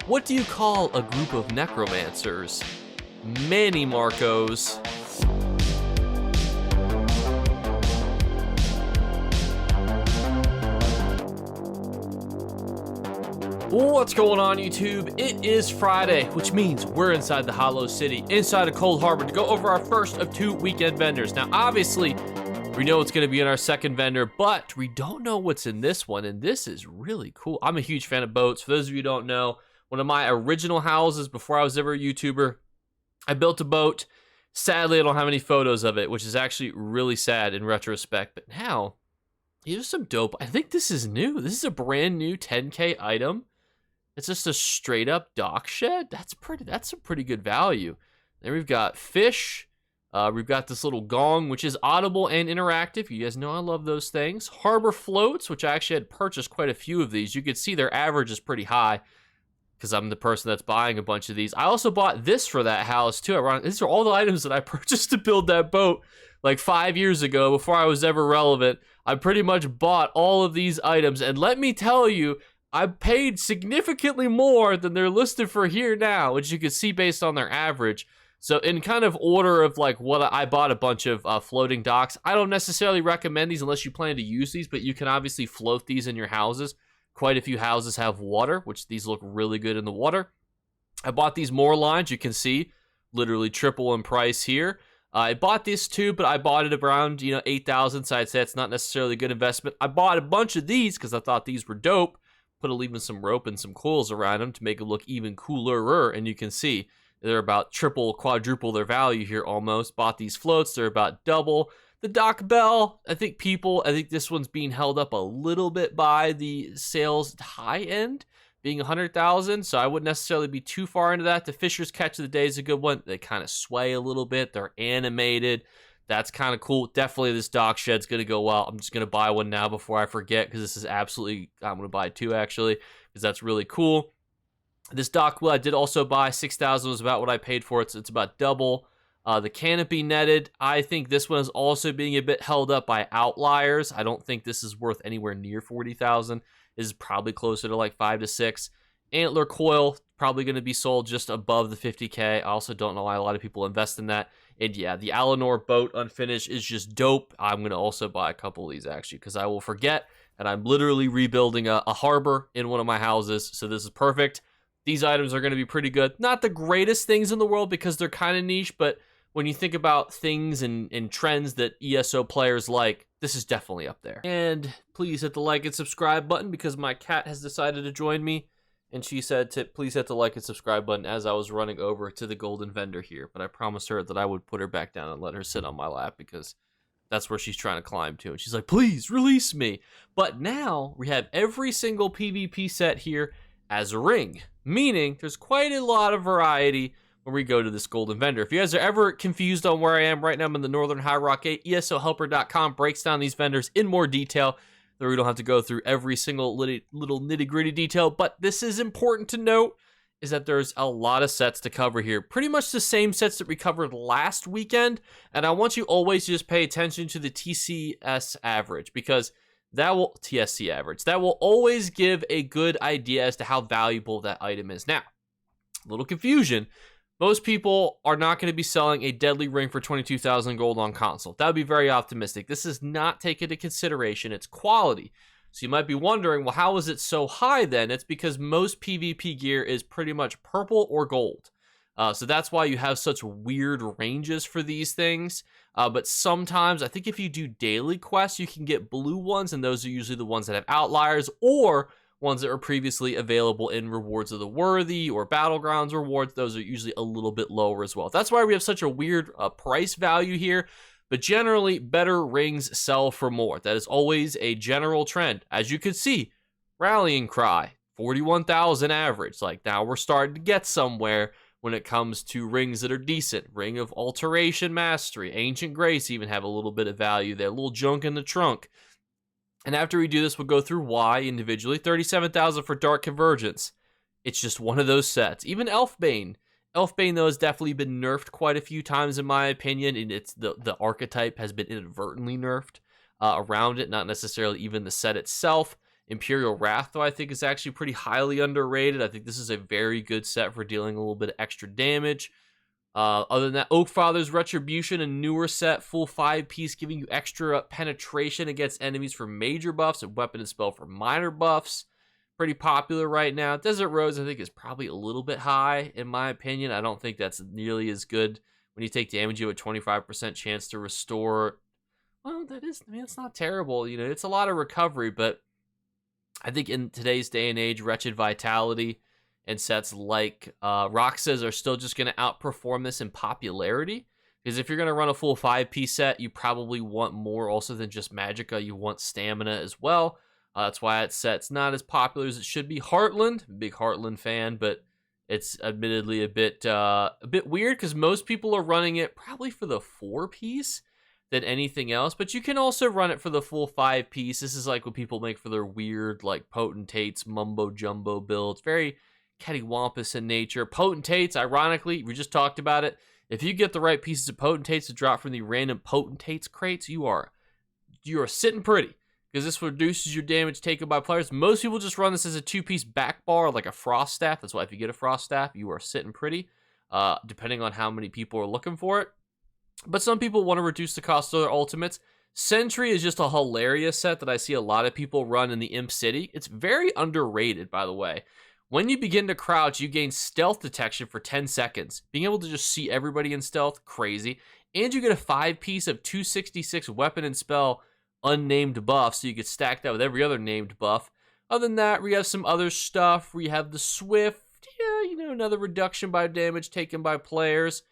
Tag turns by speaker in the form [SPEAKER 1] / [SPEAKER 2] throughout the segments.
[SPEAKER 1] What do you call a group of necromancers? Many Marcos. What's going on, YouTube? It is Friday, which means we're inside the Hollow City, inside of Cold Harbor, to go over our first of 2 weekend vendors. Now, obviously, we know what's going to be in our second vendor, but we don't know what's in this one, and this is really cool. I'm a huge fan of boats. For those of you who don't know, one of my original houses before I was ever a YouTuber, I built a boat. Sadly, I don't have any photos of it, which is actually really sad in retrospect, but now, here's some dope. I think this is new. This is a brand new 10K item. It's just a straight up dock shed. That's some pretty good value. Then we've got fish. We've got this little gong, which is audible and interactive. You guys know I love those things. Harbor floats, which I actually had purchased quite a few of these. You can see their average is pretty high because I'm the person that's buying a bunch of these. I also bought this for that house too. These are all the items that I purchased to build that boat like 5 years ago before I was ever relevant. I pretty much bought all of these items, and let me tell you, I paid significantly more than they're listed for here now, which you can see based on their average. So in kind of order of like what I bought a bunch of floating docks. I don't necessarily recommend these unless you plan to use these, but you can obviously float these in your houses. Quite a few houses have water, which these look really good in the water. I bought these more lines. You can see literally triple in price here. I bought this too, but I bought it around 8,000. So I'd say it's not necessarily a good investment. I bought a bunch of these because I thought these were dope. Put even some rope and some coils around them to make it look even cooler, and you can see they're about triple, quadruple their value here almost. Bought these floats, they're about double. The dock bell, I think this one's being held up a little bit by the sales high end, being 100,000, so I wouldn't necessarily be too far into that. The Fisher's Catch of the Day is a good one. They kind of sway a little bit, they're animated. That's kind of cool. Definitely this dock shed's going to go well. I'm just going to buy one now before I forget because this is absolutely, I'm going to buy two actually because that's really cool. This dock wheel I did also buy. 6,000 was about what I paid for it, so it's about double. The canopy netted, I think this one is also being a bit held up by outliers. I don't think this is worth anywhere near 40,000. This is probably closer to like 5 to 6. Antler coil, probably going to be sold just above the 50K. I also don't know why a lot of people invest in that. And yeah, the Alinor boat unfinished is just dope. I'm going to also buy a couple of these actually because I will forget. And I'm literally rebuilding a harbor in one of my houses. So this is perfect. These items are going to be pretty good. Not the greatest things in the world because they're kind of niche. But when you think about things and trends that ESO players like, this is definitely up there. And please hit the like and subscribe button because my cat has decided to join me. And she said to please hit the like and subscribe button as I was running over to the golden vendor here. But I promised her that I would put her back down and let her sit on my lap because that's where she's trying to climb to. And she's like, please release me. But now we have every single PvP set here as a ring. Meaning there's quite a lot of variety when we go to this golden vendor. If you guys are ever confused on where I am right now, I'm in the Northern High Rock 8. ESOhelper.com breaks down these vendors in more detail. That we don't have to go through every single little nitty-gritty detail, but this is important to note, is that there's a lot of sets to cover here. Pretty much the same sets that we covered last weekend, and I want you always to just pay attention to the TCS average, because TSC average, that will always give a good idea as to how valuable that item is. Now, a little confusion. Most people are not going to be selling a deadly ring for 22,000 gold on console. That would be very optimistic. This is not taken into consideration. It's quality. So you might be wondering, well, how is it so high then? It's because most PvP gear is pretty much purple or gold. So that's why you have such weird ranges for these things. But sometimes, I think if you do daily quests, you can get blue ones, and those are usually the ones that have outliers, or ones that were previously available in Rewards of the Worthy or Battlegrounds rewards. Those are usually a little bit lower as well. That's why we have such a weird price value here, but generally better rings sell for more. That is always a general trend. As you can see, Rallying Cry, 41,000 average. Like, now we're starting to get somewhere when it comes to rings that are decent. Ring of Alteration Mastery, Ancient Grace even have a little bit of value there. A little junk in the trunk. And after we do this, we'll go through Y individually. 37,000 for Dark Convergence. It's just one of those sets. Even Elfbane. Elfbane, though, has definitely been nerfed quite a few times, in my opinion. And it's the archetype has been inadvertently nerfed around it, not necessarily even the set itself. Imperial Wrath, though, I think is actually pretty highly underrated. I think this is a very good set for dealing a little bit of extra damage. Other than that, Oakfather's Retribution, a newer set, full 5-piece, giving you extra penetration against enemies for major buffs and weapon and spell for minor buffs. Pretty popular right now. Desert Rose, I think, is probably a little bit high, in my opinion. I don't think that's nearly as good. When you take damage, you have a 25% chance to restore. Well, that is, I mean, it's not terrible. You know, it's a lot of recovery, but I think in today's day and age, Wretched Vitality and sets like Roxas are still just going to outperform this in popularity. Because if you're going to run a full 5-piece set, you probably want more also than just Magicka. You want stamina as well. That's why that set's not as popular as it should be. Heartland, big Heartland fan, but it's admittedly a bit weird because most people are running it probably for the 4-piece than anything else. But you can also run it for the full 5-piece. This is like what people make for their weird, like, Potentates, mumbo jumbo builds. Very cattywampus in nature. Potentates, ironically, we just talked about it. If you get the right pieces of Potentates to drop from the random Potentates crates, you are sitting pretty. Because this reduces your damage taken by players. Most people just run this as a 2-piece back bar, like a Frost Staff. That's why if you get a Frost Staff, you are sitting pretty, depending on how many people are looking for it. But some people want to reduce the cost of their ultimates. Sentry is just a hilarious set that I see a lot of people run in the Imp City. It's very underrated, by the way. When you begin to crouch, you gain stealth detection for 10 seconds. Being able to just see everybody in stealth, crazy. And you get a 5-piece of 266 weapon and spell unnamed buff, so you could stack that with every other named buff. Other than that, we have some other stuff where you have the Swift, another reduction by damage taken by players.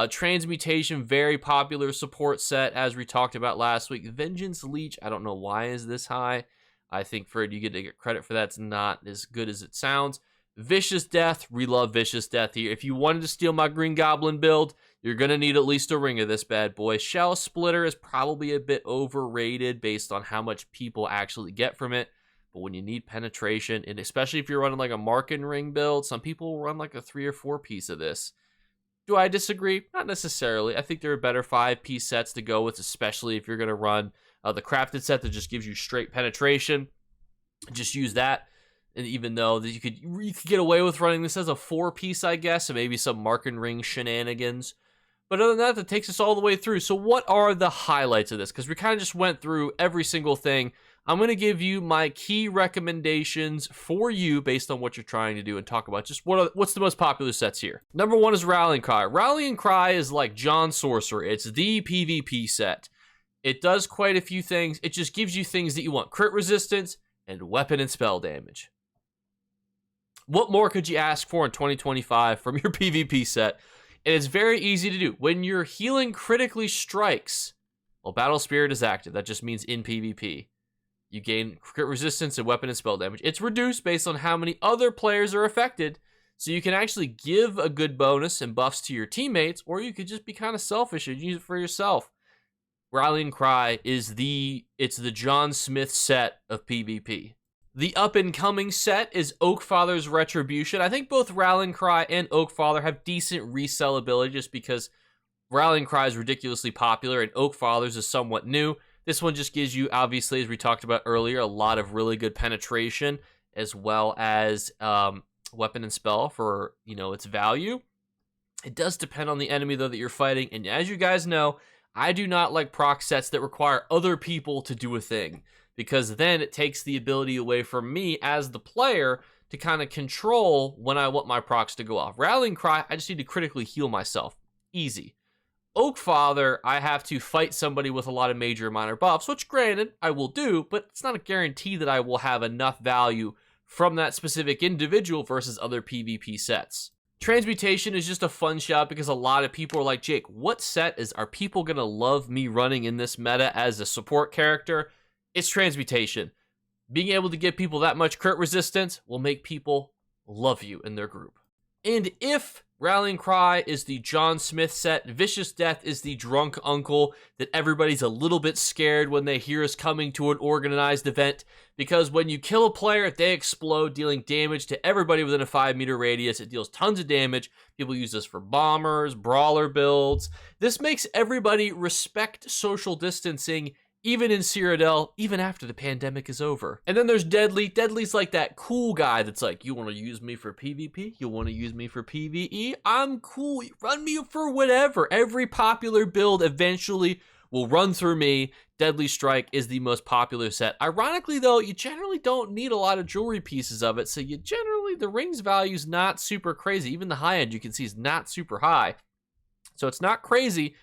[SPEAKER 1] Transmutation, very popular support set, as we talked about last week. Vengeance Leech, I don't know why is this high. I think for it, you get to get credit for that. It's not as good as it sounds. Vicious Death, we love Vicious Death here. If you wanted to steal my Green Goblin build, you're going to need at least a ring of this bad boy. Shell Splitter is probably a bit overrated based on how much people actually get from it. But when you need penetration, and especially if you're running like a Marken Ring build, some people will run like a 3 or 4-piece of this. Do I disagree? Not necessarily. I think there are better 5-piece sets to go with, especially if you're going to run the crafted set that just gives you straight penetration. Just use that. And even though that you could get away with running this as a 4-piece, I guess, and maybe some Marken Ring shenanigans. But other than that, that takes us all the way through. So what are the highlights of this? Because we kind of just went through every single thing. I'm going to give you my key recommendations for you based on what you're trying to do and talk about just what's the most popular sets here. Number 1 is Rallying Cry. Rallying Cry is like John Sorcerer. It's the PvP set. It does quite a few things. It just gives you things that you want. Crit resistance and weapon and spell damage. What more could you ask for in 2025 from your PvP set? And it's very easy to do. When your healing critically strikes, well, Battle Spirit is active. That just means in PvP. You gain crit resistance and weapon and spell damage. It's reduced based on how many other players are affected. So you can actually give a good bonus and buffs to your teammates, or you could just be kind of selfish and use it for yourself. Rallying Cry is the John Smith set of PvP. The up-and-coming set is Oakfather's Retribution. I think both Rallying Cry and Oakfather have decent resellability just because Rallying Cry is ridiculously popular and Oakfather's is somewhat new. This one just gives you, obviously, as we talked about earlier, a lot of really good penetration as well as weapon and spell for, its value. It does depend on the enemy, though, that you're fighting. And as you guys know, I do not like proc sets that require other people to do a thing, because then it takes the ability away from me as the player to kind of control when I want my procs to go off. Rallying Cry, I just need to critically heal myself. Easy. Oakfather, I have to fight somebody with a lot of major and minor buffs, which granted, I will do, but it's not a guarantee that I will have enough value from that specific individual versus other PvP sets. Transmutation is just a fun shot because a lot of people are like, Jake, what set are people going to love me running in this meta as a support character? It's Transmutation. Being able to give people that much crit resistance will make people love you in their group. And if Rallying Cry is the John Smith set, Vicious Death is the drunk uncle that everybody's a little bit scared when they hear is coming to an organized event, because when you kill a player, they explode, dealing damage to everybody within a 5-meter radius. It deals tons of damage. People use this for bombers, brawler builds. This makes everybody respect social distancing even in Cyrodiil, even after the pandemic is over. And then there's Deadly. Deadly's like that cool guy that's like, you want to use me for PvP? You want to use me for PvE? I'm cool. Run me for whatever. Every popular build eventually will run through me. Deadly Strike is the most popular set. Ironically, though, you generally don't need a lot of jewelry pieces of it, so you generally, the rings value is not super crazy. Even the high end, you can see, is not super high. So it's not crazy,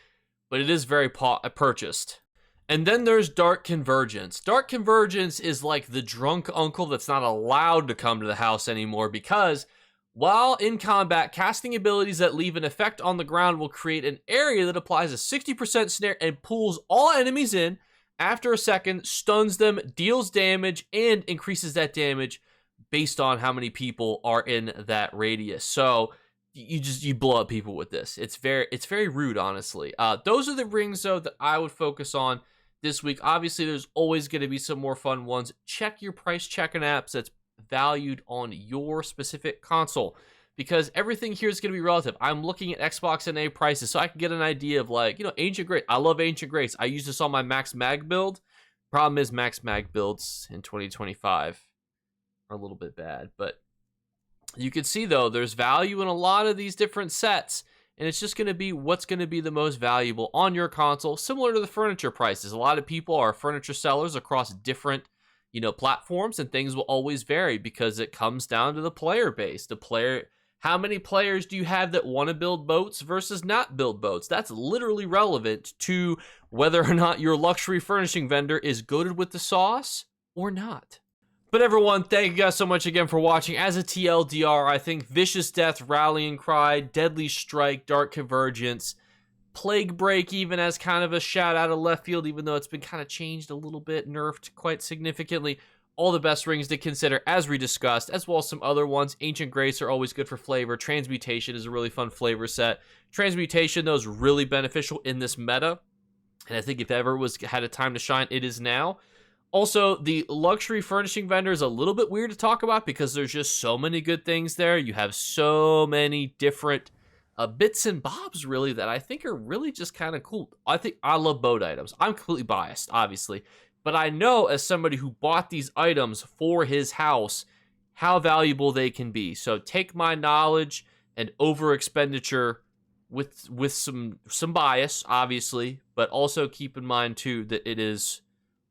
[SPEAKER 1] but it is very purchased. And then there's Dark Convergence. Dark Convergence is like the drunk uncle that's not allowed to come to the house anymore, because while in combat, casting abilities that leave an effect on the ground will create an area that applies a 60% snare and pulls all enemies in. After a second, stuns them, deals damage, and increases that damage based on how many people are in that radius. So you blow up people with this. It's very rude, honestly. Those are the rings, though, that I would focus on this week. Obviously, there's always going to be some more fun ones. Check your price checking apps that's valued on your specific console, because everything here is going to be relative. I'm looking at Xbox NA prices so I can get an idea of, like, you know, Ancient Grace. I love Ancient Grace. I use this on my Max Mag build. Problem is, Max Mag builds in 2025 are a little bit bad, but you can see, though, there's value in a lot of these different sets, and it's just going to be what's going to be the most valuable on your console, similar to the furniture prices. A lot of people are furniture sellers across different, you know, platforms, and things will always vary because it comes down to the player base. How many players do you have that want to build boats versus not build boats? That's literally relevant to whether or not your luxury furnishing vendor is goated with the sauce or not. But everyone, thank you guys so much again for watching. As a TLDR, I think Vicious Death, Rallying Cry, Deadly Strike, Dark Convergence, Plague Break even as kind of a shout out of left field, even though it's been kind of changed a little bit, nerfed quite significantly. All the best rings to consider, as we discussed, as well as some other ones. Ancient Grace are always good for flavor. Transmutation is a really fun flavor set. Transmutation, though, is really beneficial in this meta, and I think if ever had a time to shine, it is now. Also, the luxury furnishing vendor is a little bit weird to talk about because there's just so many good things there. You have so many different bits and bobs, really, that I think are really just kind of cool. I love boat items. I'm completely biased, obviously, but I know, as somebody who bought these items for his house, how valuable they can be. So take my knowledge and over expenditure with some bias, obviously, but also keep in mind too that it is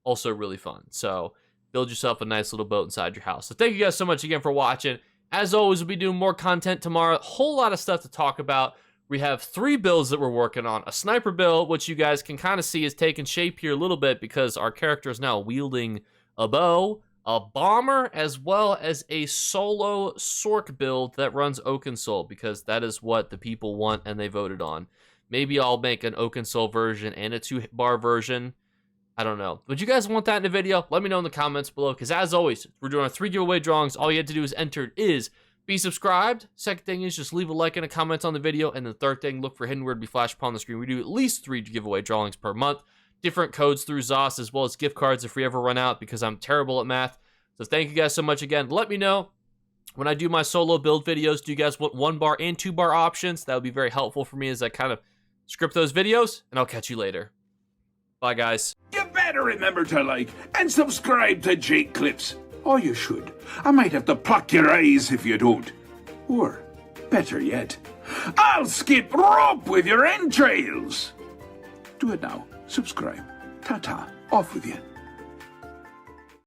[SPEAKER 1] also really fun. So build yourself a nice little boat inside your house. So thank you guys so much again for watching. As always, we'll be doing more content tomorrow. A whole lot of stuff to talk about. We have 3 builds that we're working on. A sniper build, which you guys can kind of see is taking shape here a little bit because our character is now wielding a bow, a bomber, as well as a solo Sork build that runs Oaken Soul, because that is what the people want and they voted on. Maybe I'll make an Oaken Soul version and a 2-bar version. I don't know. Would you guys want that in a video? Let me know in the comments below, because as always, we're doing our 3 giveaway drawings. All you have to do is enter is be subscribed. Second thing is just leave a like and a comment on the video. And the third thing, look for hidden word to be flashed upon the screen. We do at least 3 giveaway drawings per month. Different codes through ZOS, as well as gift cards if we ever run out, because I'm terrible at math. So thank you guys so much again. Let me know when I do my solo build videos, do you guys want 1-bar and 2-bar options? That would be very helpful for me as I kind of script those videos. And I'll catch you later. Bye, guys.
[SPEAKER 2] You better remember to like and subscribe to Jakeclips. Or you should. I might have to pluck your eyes if you don't. Or, better yet, I'll skip rope with your entrails. Do it now. Subscribe. Ta-ta. Off with you.